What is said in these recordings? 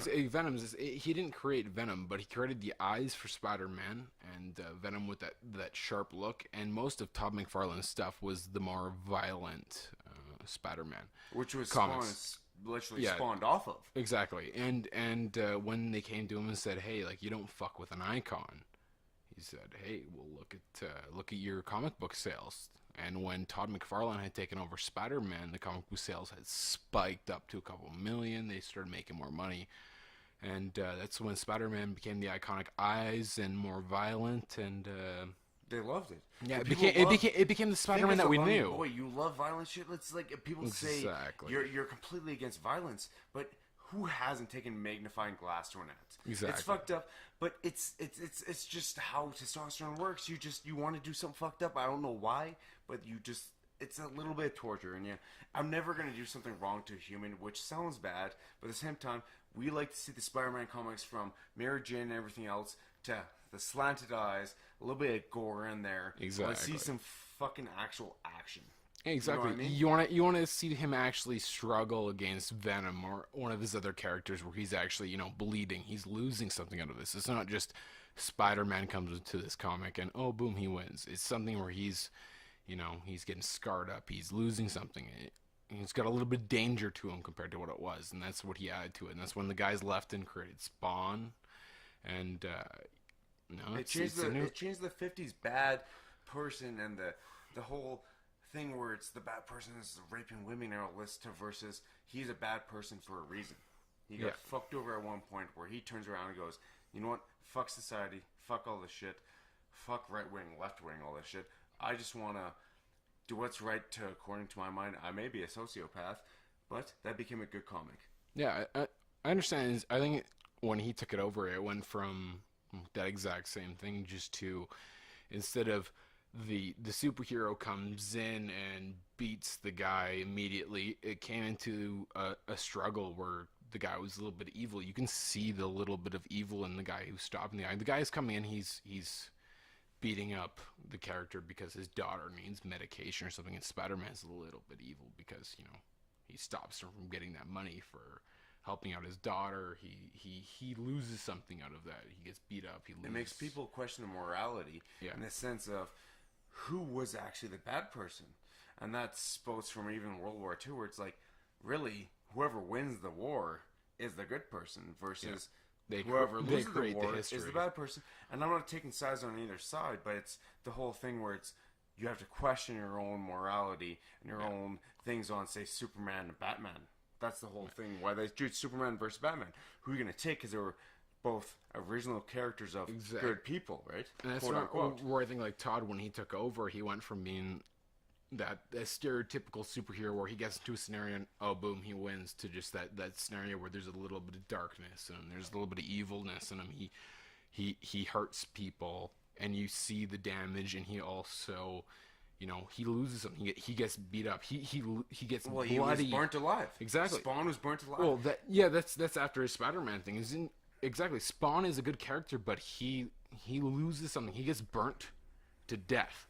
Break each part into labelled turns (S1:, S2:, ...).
S1: Venom's. He didn't create Venom, but he created the eyes for Spider-Man and Venom with that sharp look. And most of Todd McFarlane's stuff was the more violent Spider-Man,
S2: which was
S1: comics.
S2: literally spawned off of.
S1: Exactly. And when they came to him and said, "Hey, like you don't fuck with an icon," he said, "Hey, well look at your comic book sales." And when Todd McFarlane had taken over Spider-Man, the comic book sales had spiked up to a couple million. They started making more money, and that's when Spider-Man became the iconic eyes and more violent. And
S2: they loved it.
S1: Yeah, it became the Spider-Man that we knew.
S2: Boy, you love violent shit. It's like people say you're completely against violence, but who hasn't taken magnifying glass to an ant?
S1: Exactly.
S2: It's fucked up, but it's just how testosterone works. You want to do something fucked up. I don't know why, but it's a little bit of torture. And yeah, I'm never gonna do something wrong to a human, which sounds bad, but at the same time, we like to see the Spider-Man comics from Mary Jane and everything else to the slanted eyes, a little bit of gore in there.
S1: Exactly.
S2: Let's see some fucking actual action.
S1: Exactly. You know what I mean? You want to see him actually struggle against Venom or one of his other characters where he's actually, bleeding. He's losing something out of this. It's not just Spider-Man comes into this comic and oh boom, he wins. It's something where he's getting scarred up. He's losing something. He's got a little bit of danger to him compared to what it was, and that's what he added to it. And that's when the guys left and created Spawn, and
S2: it changed the 50s bad person and the whole thing where it's the bad person is raping women or list to versus he's a bad person for a reason. He got fucked over at one point where he turns around and goes, you know what? Fuck society. Fuck all this shit. Fuck right wing, left wing, all this shit. I just want to do what's right according to my mind. I may be a sociopath, but that became a good comic.
S1: Yeah, I understand. I think when he took it over, it went from that exact same thing just to instead of the superhero comes in and beats the guy immediately, it came into a struggle where the guy was a little bit evil. You can see the little bit of evil in the guy who's stopping the guy. The guy's coming in, he's beating up the character because his daughter needs medication or something, and Spider-Man's a little bit evil because, he stops her from getting that money for helping out his daughter. He loses something out of that. He gets beat up.
S2: It makes people question the morality in the sense of who was actually the bad person. And that's both from even World War II, where it's like, really, whoever wins the war is the good person versus whoever loses the war is the bad person. And I'm not taking sides on either side, but it's the whole thing where it's you have to question your own morality and your own things on, say, Superman and Batman. That's the whole thing. Why they choose Superman versus Batman. Who are you going to take? Because they were both original characters of good people, right?
S1: And that's where I think, like, Todd, when he took over, he went from being that stereotypical superhero where he gets into a scenario and, oh, boom, he wins, to just that scenario where there's a little bit of darkness and there's a little bit of evilness in him. He hurts people, and you see the damage, and he also... he loses something. He gets beat up. He gets bloody.
S2: He was burnt alive.
S1: Exactly.
S2: Spawn was burnt alive.
S1: Well, that's after his Spider-Man thing. Exactly. Spawn is a good character, but he loses something. He gets burnt to death,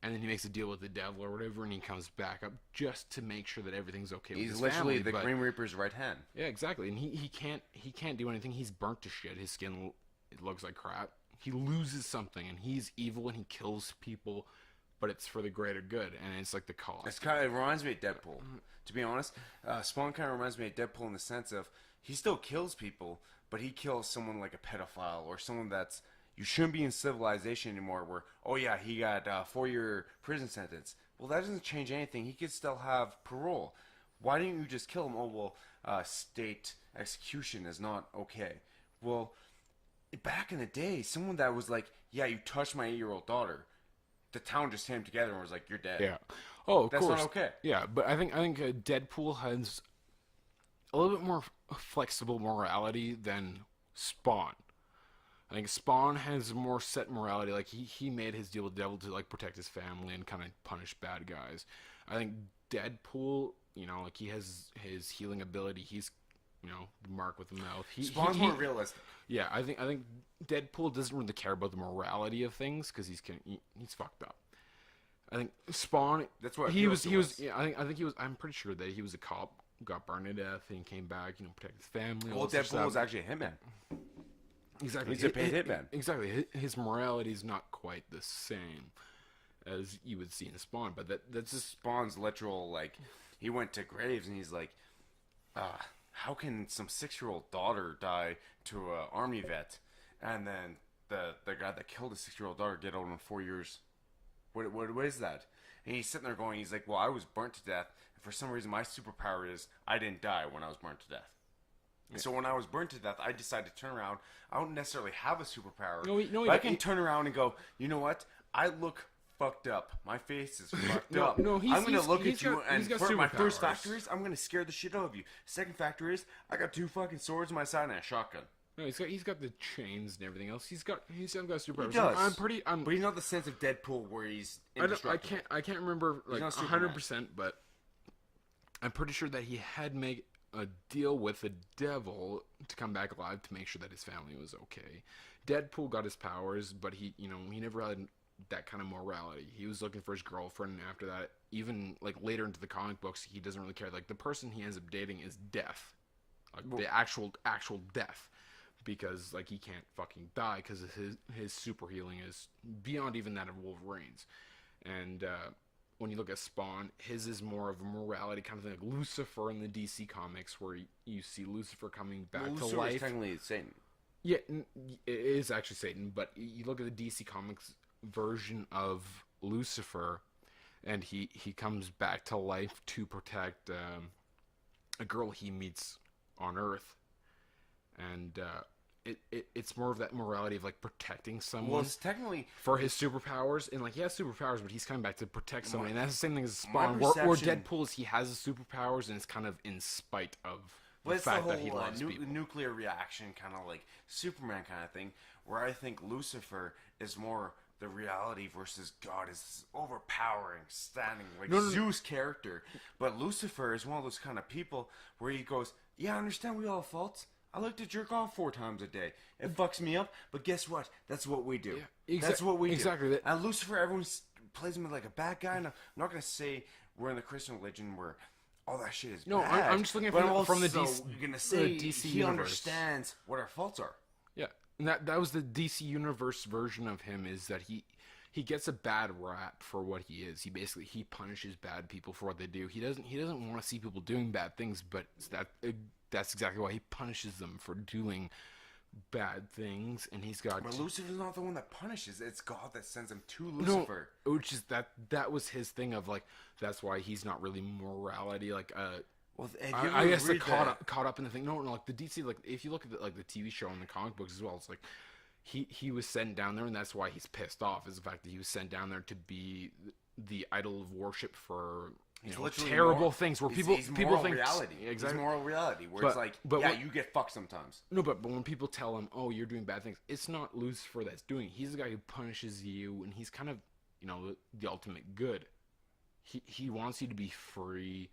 S1: and then he makes a deal with the devil or whatever, and he comes back up just to make sure that everything's okay with his family.
S2: He's literally the Grim Reaper's right hand.
S1: Yeah, exactly. And he can't do anything. He's burnt to shit. His skin, it looks like crap. He loses something, and he's evil, and he kills people. But it's for the greater good, and it's like the cost.
S2: It reminds me of Deadpool. To be honest, Spawn kind of reminds me of Deadpool in the sense of he still kills people, but he kills someone like a pedophile or someone that's you shouldn't be in civilization anymore. Where he got a 4-year prison sentence. Well, that doesn't change anything. He could still have parole. Why didn't you just kill him? Oh well, state execution is not okay. Well, back in the day, someone that was like, yeah, you touched my 8-year-old daughter. The town just came together and was like, "You're dead."
S1: Yeah. Oh, of
S2: course. That's not okay.
S1: Yeah, but I think Deadpool has a little bit more flexible morality than Spawn. I think Spawn has more set morality. Like he made his deal with the devil to like protect his family and kind of punish bad guys. I think Deadpool, like he has his healing ability. He's the mark with the mouth.
S2: Spawn's more realistic.
S1: Yeah, I think Deadpool doesn't really care about the morality of things because he's fucked up. I think Spawn.
S2: That's what
S1: he was. Yeah, I think he was. I'm pretty sure that he was a cop got burned to death and came back, protect his family.
S2: Well, Deadpool was actually a hitman.
S1: Exactly.
S2: He's a paid hitman.
S1: Exactly. His morality is not quite the same as you would see in Spawn, but that's just
S2: Spawn's literal, like, he went to graves and he's like, how can some 6-year-old daughter die to an army vet, and then the guy that killed his 6-year-old daughter get out in 4 years? What is that? And he's sitting there going, he's like, well, I was burnt to death, and for some reason my superpower is I didn't die when I was burnt to death. Yeah. So when I was burnt to death, I decided to turn around. I don't necessarily have a superpower. But I can turn around and go, you know what? I look fucked up. My face is fucked up. I'm going to look at you, and my first factor is I'm going to scare the shit out of you. Second factor is I got 2 fucking swords in my side and a shotgun.
S1: No, he's got the chains and everything else. He's got superpowers.
S2: He does. But he's not the sense of Deadpool where he's indestructible.
S1: I can't remember like 100%, but I'm pretty sure that he had made a deal with the devil to come back alive to make sure that his family was okay. Deadpool got his powers, but he never had that kind of morality. He was looking for his girlfriend, and after that, even like later into the comic books, he doesn't really care. Like the person he ends up dating is Death, like the actual Death, because like he can't fucking die because his super healing is beyond even that of Wolverine's. And when you look at Spawn, his is more of a morality kind of thing, like Lucifer in the DC comics, where you see Lucifer coming back to life.
S2: Is technically Satan.
S1: Yeah, it is actually Satan, but you look at the DC comics version of Lucifer, and he comes back to life to protect a girl he meets on Earth, and it's more of that morality of like protecting someone.
S2: Well, it's technically
S1: for his superpowers, and like he has superpowers, but he's coming back to protect someone, and that's the same thing as Spawn. Where Deadpool is, he has his superpowers, and it's kind of in spite of the fact that he loves people.
S2: Nuclear reaction, kind of like Superman kind of thing, where I think Lucifer is more the reality versus God is overpowering, standing like Zeus character. But Lucifer is one of those kind of people where he goes, yeah, I understand we all have faults. I like to jerk off 4 times a day. It fucks me up, but guess what? That's what we do. Yeah, that's what we do.
S1: Exactly.
S2: And Lucifer, everyone plays him like a bad guy. And I'm not going to say we're in the Christian religion where all that shit is bad.
S1: I'm just looking from the DC.
S2: You're going to say
S1: DC
S2: he
S1: universe.
S2: Understands what our faults are.
S1: Yeah, and that was the DC universe version of him, is that he gets a bad rap for what he is. He punishes bad people for what they do. He doesn't want to see people doing bad things, but that's exactly why he punishes them for doing bad things. And he's got.
S2: But Lucifer's not the one that punishes. It's God that sends him to Lucifer.
S1: No, which is that was his thing of like, that's why he's not really morality. Like
S2: well,
S1: I guess like caught up in the thing. No, like the DC, like if you look at the TV show and the comic books as well, it's like he was sent down there, and that's why he's pissed off, is the fact that he was sent down there to be the idol of worship for terrible things where people think
S2: reality. Exactly. It's moral reality where it's like, you get fucked sometimes.
S1: No, but when people tell him, oh, you're doing bad things, it's not Lucifer that's doing it. He's the guy who punishes you, and he's kind of the ultimate good. He wants you to be free.